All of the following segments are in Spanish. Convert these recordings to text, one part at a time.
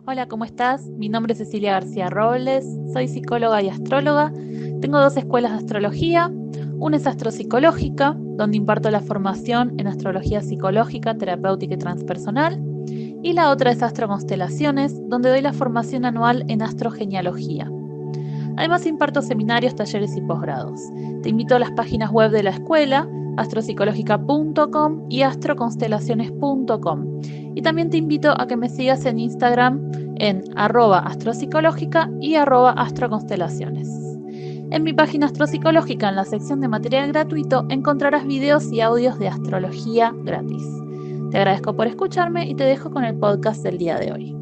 Hola, ¿cómo estás? Mi nombre es Cecilia García Robles, soy psicóloga y astróloga. Tengo dos escuelas de astrología. Una es astropsicológica, donde imparto la formación en astrología psicológica, terapéutica y transpersonal. Y la otra es astroconstelaciones, donde doy la formación anual en astrogenealogía. Además imparto seminarios, talleres y posgrados. Te invito a las páginas web de la escuela, astropsicológica.com y astroconstelaciones.com. Y también te invito a que me sigas en Instagram en @astropsicológica y @astroconstelaciones. En mi página Astropsicológica, en la sección de material gratuito, encontrarás videos y audios de astrología gratis. Te agradezco por escucharme y te dejo con el podcast del día de hoy.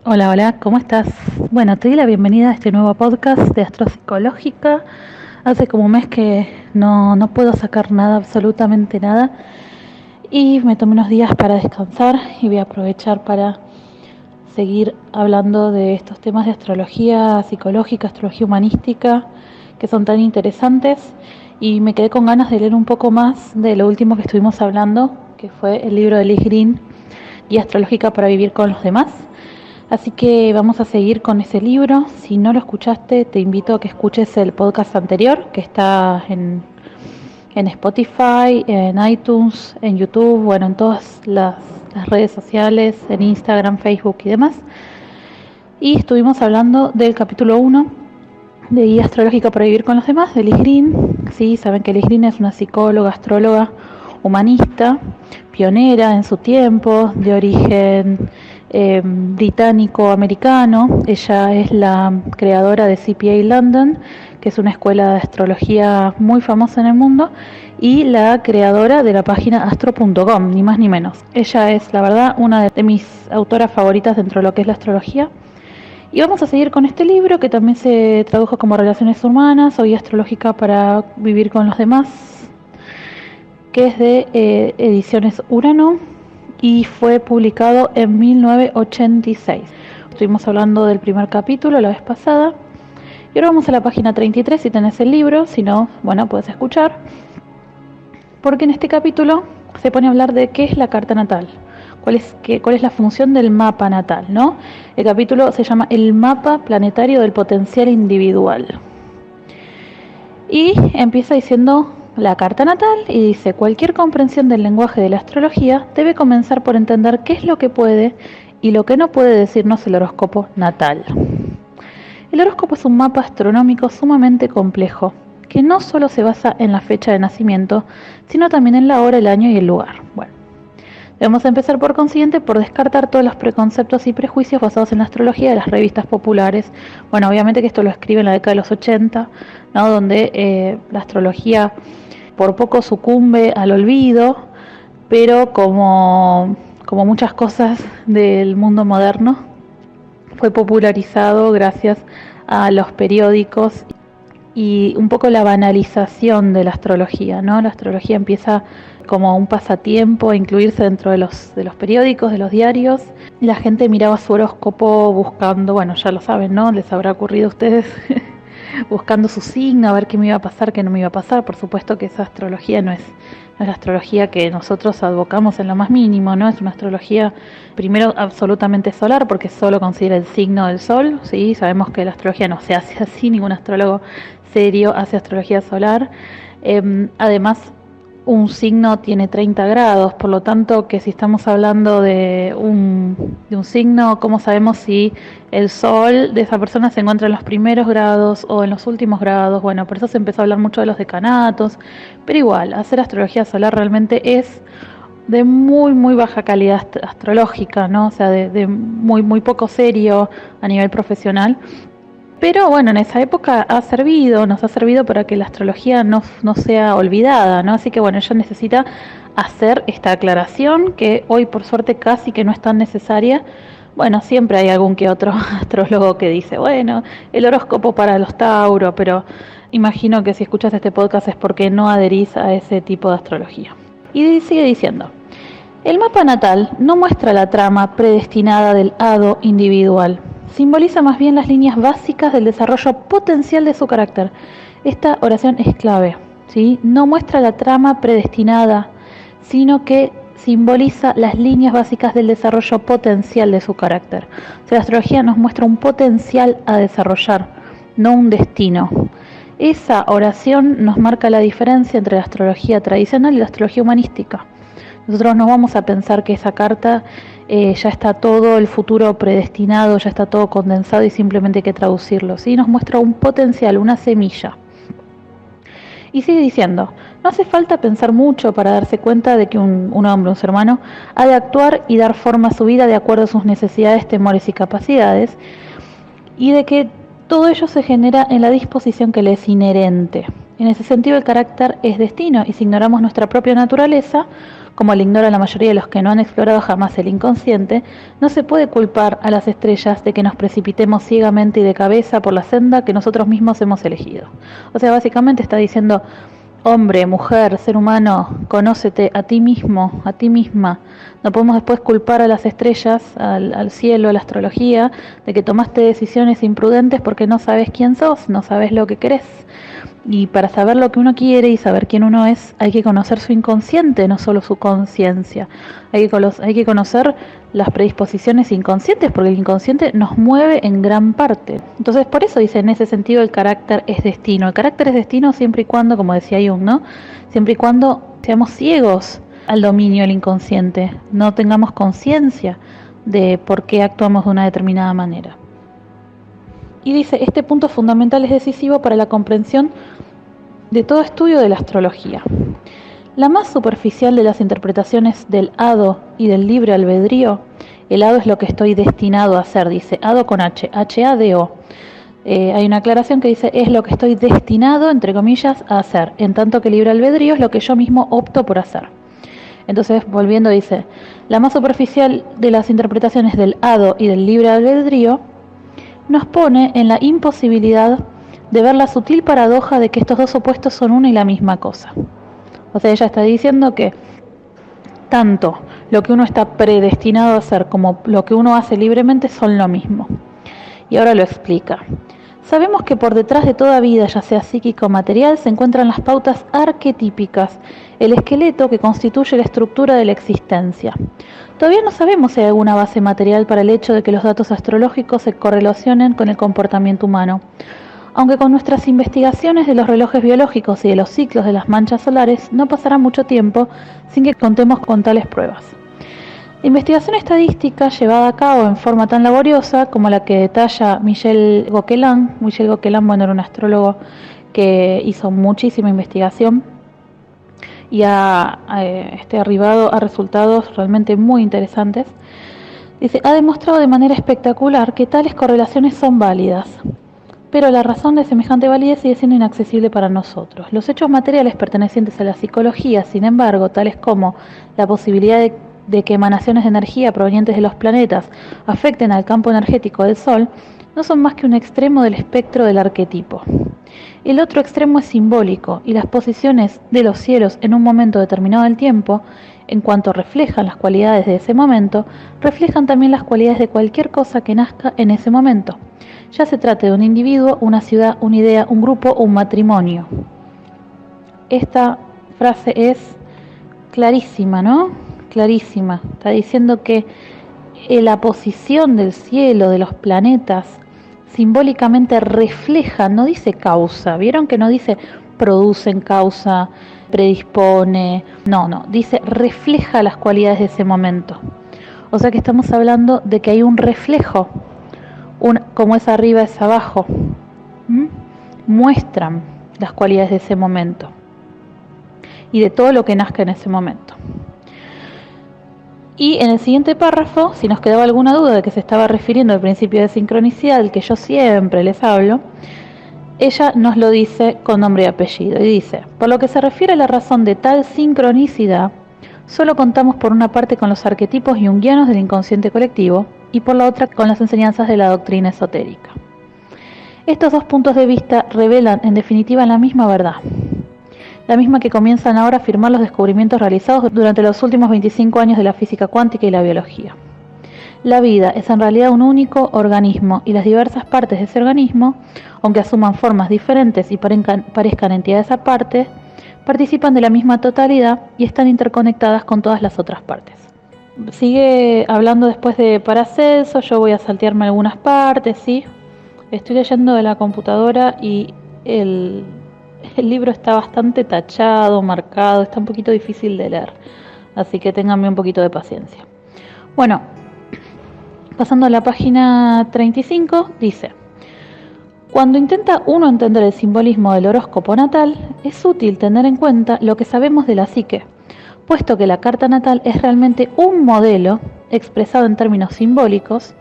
Hola, ¿cómo estás? Bueno, te doy la bienvenida a este nuevo podcast de Astropsicológica. Hace como un mes que no puedo sacar nada, absolutamente nada. Y me tomé unos días para descansar y voy a aprovechar para seguir hablando de estos temas de astrología psicológica, astrología humanística, que son tan interesantes. Y me quedé con ganas de leer un poco más de lo último que estuvimos hablando, que fue el libro de Liz Green, Guía Astrológica para Vivir con los Demás. Así que vamos a seguir con ese libro. Si no lo escuchaste, te invito a que escuches el podcast anterior, que está en Spotify, en iTunes, en YouTube, bueno, en todas las redes sociales, en Instagram, Facebook y demás. Y estuvimos hablando del capítulo 1 de Guía Astrológica para Vivir con los Demás, de Liz Green. Sí, saben que Liz Green es una psicóloga, astróloga, humanista, pionera en su tiempo, de origen británico-americano. Ella es la creadora de CPA London, que es una escuela de astrología muy famosa en el mundo, y la creadora de la página astro.com, ni más ni menos. Ella es, la verdad, una de mis autoras favoritas dentro de lo que es la astrología. Y vamos a seguir con este libro, que también se tradujo como Relaciones Humanas o Guía Astrológica para Vivir con los Demás, que es de Ediciones Urano y fue publicado en 1986. Estuvimos hablando del primer capítulo la vez pasada. Y ahora vamos a la página 33 si tenés el libro, si no, bueno, puedes escuchar. Porque en este capítulo se pone a hablar de qué es la carta natal, cuál es la función del mapa natal, ¿no? El capítulo se llama El mapa planetario del potencial individual. Y empieza diciendo la carta natal y dice: cualquier comprensión del lenguaje de la astrología debe comenzar por entender qué es lo que puede y lo que no puede decirnos el horóscopo natal. El horóscopo es un mapa astronómico sumamente complejo, que no solo se basa en la fecha de nacimiento, sino también en la hora, el año y el lugar. Bueno, debemos empezar por consiguiente por descartar todos los preconceptos y prejuicios basados en la astrología de las revistas populares. Bueno, obviamente que esto lo escribe en la década de los 80, ¿no? Donde la astrología por poco sucumbe al olvido, pero como muchas cosas del mundo moderno, fue popularizado gracias a los periódicos y un poco la banalización de la astrología, ¿no? La astrología empieza como un pasatiempo a incluirse dentro de los periódicos, de los diarios. La gente miraba su horóscopo buscando, bueno, ya lo saben, ¿no? Les habrá ocurrido a ustedes buscando su signo, a ver qué me iba a pasar, qué no me iba a pasar. Por supuesto que esa astrología no es la astrología que nosotros advocamos en lo más mínimo, ¿no? Es una astrología, primero, absolutamente solar, porque solo considera el signo del sol, ¿sí? Sabemos que la astrología no se hace así, ningún astrólogo serio hace astrología solar. Además, un signo tiene 30 grados, por lo tanto que si estamos hablando de un signo, ¿cómo sabemos si el sol de esa persona se encuentra en los primeros grados o en los últimos grados? Bueno, por eso se empezó a hablar mucho de los decanatos, pero igual, hacer astrología solar realmente es de muy baja calidad astrológica, ¿no? O sea, de muy poco serio a nivel profesional. Pero bueno, en esa época nos ha servido para que la astrología no sea olvidada, ¿no? Así que bueno, ella necesita hacer esta aclaración, que hoy por suerte casi que no es tan necesaria. Bueno, siempre hay algún que otro astrólogo que dice, bueno, el horóscopo para los Tauro, pero imagino que si escuchas este podcast es porque no adherís a ese tipo de astrología. Y sigue diciendo: el mapa natal no muestra la trama predestinada del hado individual. Simboliza más bien las líneas básicas del desarrollo potencial de su carácter. Esta oración es clave, ¿sí? No muestra la trama predestinada, sino que simboliza las líneas básicas del desarrollo potencial de su carácter. O sea, la astrología nos muestra un potencial a desarrollar, no un destino. Esa oración nos marca la diferencia entre la astrología tradicional y la astrología humanística. Nosotros no vamos a pensar que esa carta ya está todo el futuro predestinado, ya está todo condensado y simplemente hay que traducirlo. ¿Sí? Nos muestra un potencial, una semilla. Y sigue diciendo, no hace falta pensar mucho para darse cuenta de que un hombre, un ser humano, ha de actuar y dar forma a su vida de acuerdo a sus necesidades, temores y capacidades, y de que todo ello se genera en la disposición que le es inherente. En ese sentido, el carácter es destino, y si ignoramos nuestra propia naturaleza, como la ignora la mayoría de los que no han explorado jamás el inconsciente, no se puede culpar a las estrellas de que nos precipitemos ciegamente y de cabeza por la senda que nosotros mismos hemos elegido. O sea, básicamente está diciendo, hombre, mujer, ser humano, conócete a ti mismo, a ti misma. No podemos después culpar a las estrellas, al cielo, a la astrología, de que tomaste decisiones imprudentes porque no sabes quién sos, no sabes lo que querés. Y para saber lo que uno quiere y saber quién uno es, hay que conocer su inconsciente, no solo su conciencia. Hay que conocer las predisposiciones inconscientes, porque el inconsciente nos mueve en gran parte. Entonces, por eso dice, en ese sentido, el carácter es destino. El carácter es destino siempre y cuando, como decía Jung, ¿no? Siempre y cuando seamos ciegos al dominio del inconsciente, no tengamos conciencia de por qué actuamos de una determinada manera. Y dice, este punto fundamental es decisivo para la comprensión de todo estudio de la astrología. La más superficial de las interpretaciones del hado y del libre albedrío, el hado es lo que estoy destinado a hacer, dice, hado con H, H-A-D-O. Hay una aclaración que dice, es lo que estoy destinado, entre comillas, a hacer, en tanto que libre albedrío es lo que yo mismo opto por hacer. Entonces, volviendo, dice, la más superficial de las interpretaciones del hado y del libre albedrío nos pone en la imposibilidad de ver la sutil paradoja de que estos dos opuestos son una y la misma cosa. O sea, ella está diciendo que tanto lo que uno está predestinado a hacer como lo que uno hace libremente son lo mismo. Y ahora lo explica. Sabemos que por detrás de toda vida, ya sea psíquica o material, se encuentran las pautas arquetípicas, el esqueleto que constituye la estructura de la existencia. Todavía no sabemos si hay alguna base material para el hecho de que los datos astrológicos se correlacionen con el comportamiento humano, aunque con nuestras investigaciones de los relojes biológicos y de los ciclos de las manchas solares no pasará mucho tiempo sin que contemos con tales pruebas. La investigación estadística llevada a cabo en forma tan laboriosa como la que detalla Michel Gauquelin, bueno, era un astrólogo que hizo muchísima investigación y ha arribado a resultados realmente muy interesantes. Dice, ha demostrado de manera espectacular que tales correlaciones son válidas, pero la razón de semejante validez sigue siendo inaccesible para nosotros. Los hechos materiales pertenecientes a la psicología, sin embargo, tales como la posibilidad de que emanaciones de energía provenientes de los planetas afecten al campo energético del Sol, no son más que un extremo del espectro del arquetipo. El otro extremo es simbólico, y las posiciones de los cielos en un momento determinado del tiempo, en cuanto reflejan las cualidades de ese momento, reflejan también las cualidades de cualquier cosa que nazca en ese momento, ya se trate de un individuo, una ciudad, una idea, un grupo o un matrimonio. Esta frase es clarísima, ¿no? Clarísima. Está diciendo que la posición del cielo, de los planetas, simbólicamente refleja, no dice causa. ¿Vieron que no dice producen causa, predispone? No, dice refleja las cualidades de ese momento. O sea que estamos hablando de que hay un reflejo, como es arriba es abajo. Muestran las cualidades de ese momento y de todo lo que nazca en ese momento. Y en el siguiente párrafo, si nos quedaba alguna duda de que se estaba refiriendo al principio de sincronicidad, del que yo siempre les hablo, ella nos lo dice con nombre y apellido, y dice, por lo que se refiere a la razón de tal sincronicidad, solo contamos por una parte con los arquetipos junguianos del inconsciente colectivo, y por la otra con las enseñanzas de la doctrina esotérica. Estos dos puntos de vista revelan en definitiva la misma verdad, la misma que comienzan ahora a afirmar los descubrimientos realizados durante los últimos 25 años de la física cuántica y la biología. La vida es en realidad un único organismo y las diversas partes de ese organismo, aunque asuman formas diferentes y parezcan entidades aparte, participan de la misma totalidad y están interconectadas con todas las otras partes. Sigue hablando después de Paracelso, yo voy a saltearme algunas partes, ¿sí? Estoy leyendo de la computadora y el libro está bastante tachado, marcado, está un poquito difícil de leer, así que ténganme un poquito de paciencia. Bueno, pasando a la página 35, dice: cuando intenta uno entender el simbolismo del horóscopo natal, es útil tener en cuenta lo que sabemos de la psique, puesto que la carta natal es realmente un modelo, expresado en términos simbólicos,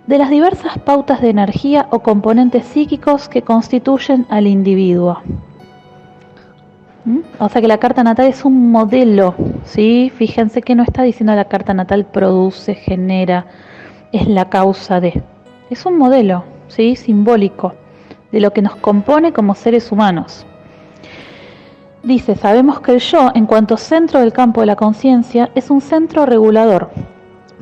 de las diversas pautas de energía o componentes psíquicos que constituyen al individuo. O sea que la carta natal es un modelo, ¿sí? Fíjense que no está diciendo la carta natal produce, genera, es la causa de. Es un modelo, ¿sí? Simbólico de lo que nos compone como seres humanos. Dice, sabemos que el yo, en cuanto centro del campo de la conciencia, es un centro regulador,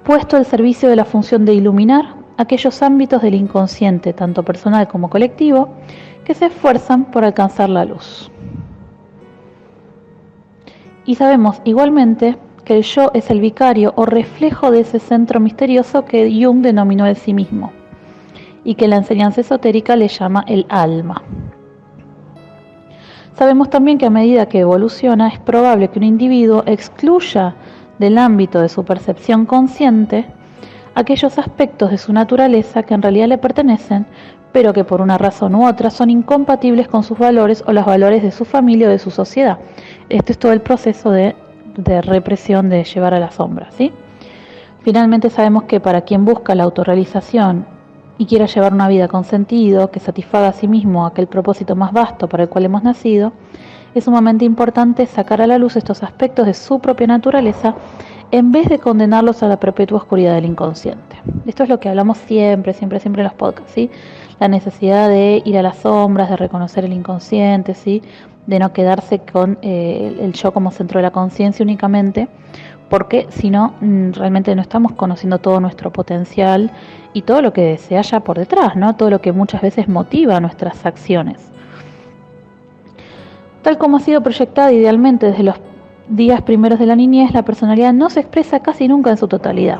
puesto al servicio de la función de iluminar aquellos ámbitos del inconsciente, tanto personal como colectivo, que se esfuerzan por alcanzar la luz. Y sabemos igualmente que el yo es el vicario o reflejo de ese centro misterioso que Jung denominó el sí mismo, y que la enseñanza esotérica le llama el alma. Sabemos también que a medida que evoluciona es probable que un individuo excluya del ámbito de su percepción consciente aquellos aspectos de su naturaleza que en realidad le pertenecen, pero que por una razón u otra son incompatibles con sus valores o los valores de su familia o de su sociedad. Este es todo el proceso de represión, de llevar a la sombra, ¿sí? Finalmente sabemos que para quien busca la autorrealización y quiera llevar una vida con sentido, que satisfaga a sí mismo aquel propósito más vasto para el cual hemos nacido, es sumamente importante sacar a la luz estos aspectos de su propia naturaleza en vez de condenarlos a la perpetua oscuridad del inconsciente. Esto es lo que hablamos siempre en los podcasts, ¿sí? La necesidad de ir a las sombras, de reconocer el inconsciente, ¿sí? De no quedarse con el yo como centro de la conciencia únicamente, porque si no, realmente no estamos conociendo todo nuestro potencial y todo lo que se halla por detrás, ¿no? Todo lo que muchas veces motiva nuestras acciones. Tal como ha sido proyectada idealmente desde los días primeros de la niñez, la personalidad no se expresa casi nunca en su totalidad.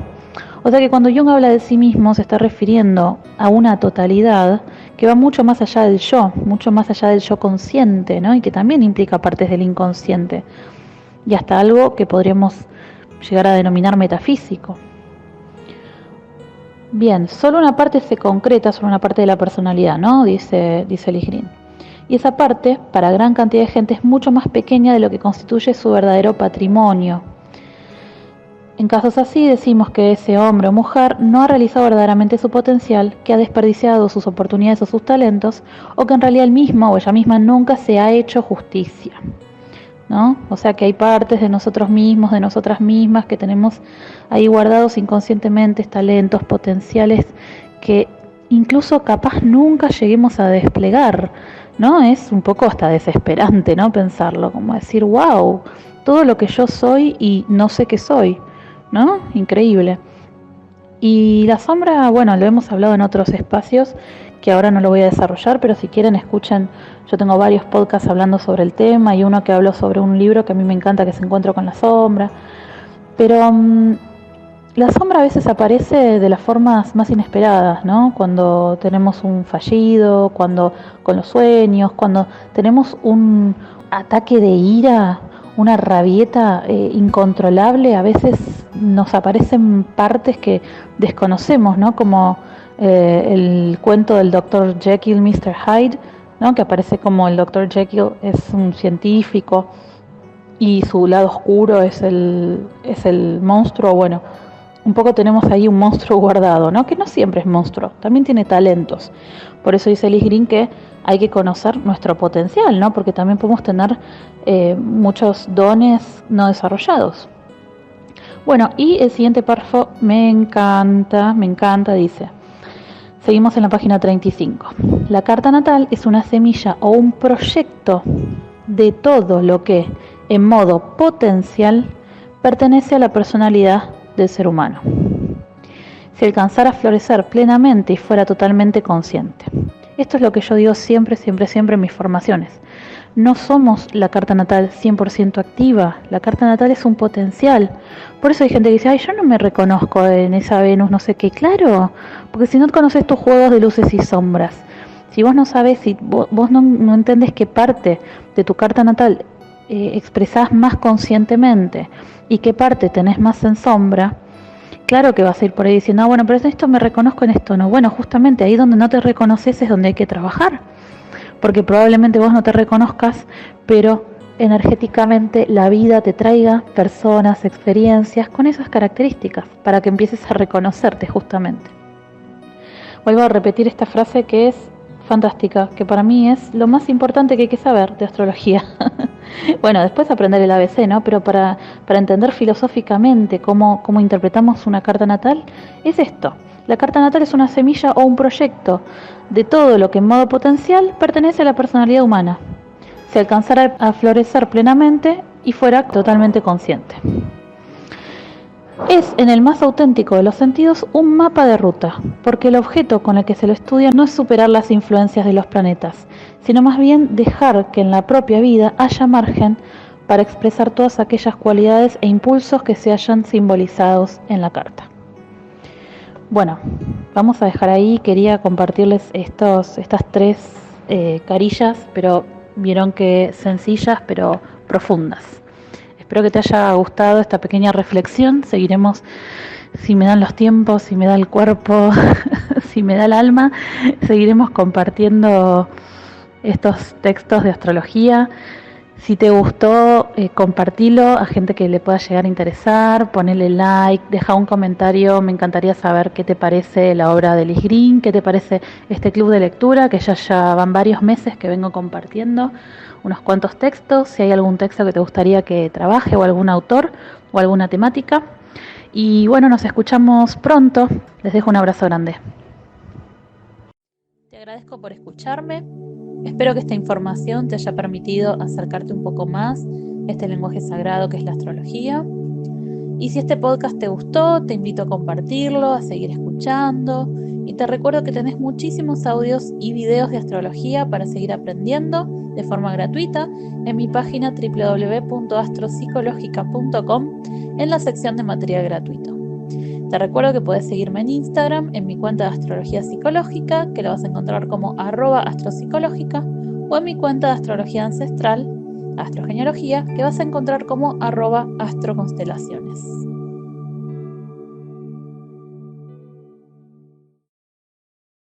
O sea que cuando Jung habla de sí mismo se está refiriendo a una totalidad que va mucho más allá del yo, mucho más allá del yo consciente, ¿no? Y que también implica partes del inconsciente y hasta algo que podríamos llegar a denominar metafísico. Bien, solo una parte se concreta, solo una parte de la personalidad, ¿no? Dice Lee Green. Y esa parte, para gran cantidad de gente, es mucho más pequeña de lo que constituye su verdadero patrimonio. En casos así, decimos que ese hombre o mujer no ha realizado verdaderamente su potencial, que ha desperdiciado sus oportunidades o sus talentos, o que en realidad él mismo o ella misma nunca se ha hecho justicia, ¿no? O sea que hay partes de nosotros mismos, de nosotras mismas, que tenemos ahí guardados inconscientemente, talentos, potenciales, que incluso capaz nunca lleguemos a desplegar, ¿no? Es un poco hasta desesperante, ¿no? Pensarlo, como decir, wow, todo lo que yo soy y no sé qué soy, ¿no? Increíble. Y la sombra, bueno, lo hemos hablado en otros espacios, que ahora no lo voy a desarrollar, pero si quieren escuchen, yo tengo varios podcasts hablando sobre el tema y uno que habló sobre un libro que a mí me encanta, que se encuentra con la sombra. Pero la sombra a veces aparece de las formas más inesperadas, ¿no? Cuando tenemos un fallido, cuando con los sueños, cuando tenemos un ataque de ira, una rabieta incontrolable, a veces nos aparecen partes que desconocemos, ¿no? Como el cuento del Dr. Jekyll, Mr. Hyde, ¿no? Que aparece como el Dr. Jekyll es un científico y su lado oscuro es el monstruo. Bueno, un poco tenemos ahí un monstruo guardado, ¿no? Que no siempre es monstruo, también tiene talentos. Por eso dice Lee Green que hay que conocer nuestro potencial, ¿no? Porque también podemos tener muchos dones no desarrollados. Bueno, y el siguiente párrafo me encanta, dice. Seguimos en la página 35. La carta natal es una semilla o un proyecto de todo lo que, en modo potencial, pertenece a la personalidad del ser humano, si alcanzara a florecer plenamente y fuera totalmente consciente. Esto es lo que yo digo siempre en mis formaciones. No somos la carta natal 100% activa, la carta natal es un potencial. Por eso hay gente que dice, ay, yo no me reconozco en esa Venus, no sé qué. Claro, porque si no conoces tus juegos de luces y sombras, si vos no sabés, si vos no entendés qué parte de tu carta natal expresás más conscientemente y qué parte tenés más en sombra, claro que vas a ir por ahí diciendo, bueno, pero esto me reconozco en esto, no. Bueno, justamente ahí donde no te reconoces es donde hay que trabajar, porque probablemente vos no te reconozcas, pero energéticamente la vida te traiga personas, experiencias con esas características para que empieces a reconocerte justamente. Vuelvo a repetir esta frase que es fantástica, que para mí es lo más importante que hay que saber de astrología. Bueno, después aprender el ABC, ¿no? Pero para entender filosóficamente cómo interpretamos una carta natal, es esto. La carta natal es una semilla o un proyecto de todo lo que en modo potencial pertenece a la personalidad humana, si alcanzara a florecer plenamente y fuera totalmente consciente. Es, en el más auténtico de los sentidos, un mapa de ruta, porque el objeto con el que se lo estudia no es superar las influencias de los planetas, sino más bien dejar que en la propia vida haya margen para expresar todas aquellas cualidades e impulsos que se hayan simbolizados en la carta. Bueno, vamos a dejar ahí. Quería compartirles estas tres carillas, pero vieron que sencillas pero profundas. Espero que te haya gustado esta pequeña reflexión. Seguiremos, si me dan los tiempos, si me da el cuerpo, si me da el alma, seguiremos compartiendo estos textos de astrología. Si te gustó, compartilo a gente que le pueda llegar a interesar, ponele like, deja un comentario. Me encantaría saber qué te parece la obra de Liz Green, qué te parece este club de lectura, que ya van varios meses que vengo compartiendo unos cuantos textos, si hay algún texto que te gustaría que trabaje, o algún autor, o alguna temática. Y bueno, nos escuchamos pronto. Les dejo un abrazo grande. Te agradezco por escucharme. Espero que esta información te haya permitido acercarte un poco más a este lenguaje sagrado que es la astrología. Y si este podcast te gustó, te invito a compartirlo, a seguir escuchando. Y te recuerdo que tenés muchísimos audios y videos de astrología para seguir aprendiendo de forma gratuita en mi página www.astropsicologica.com en la sección de material gratuito. Te recuerdo que puedes seguirme en Instagram en mi cuenta de astrología psicológica, que la vas a encontrar como @astropsicológica, o en mi cuenta de astrología ancestral, astrogenealogía, que vas a encontrar como @astroconstelaciones.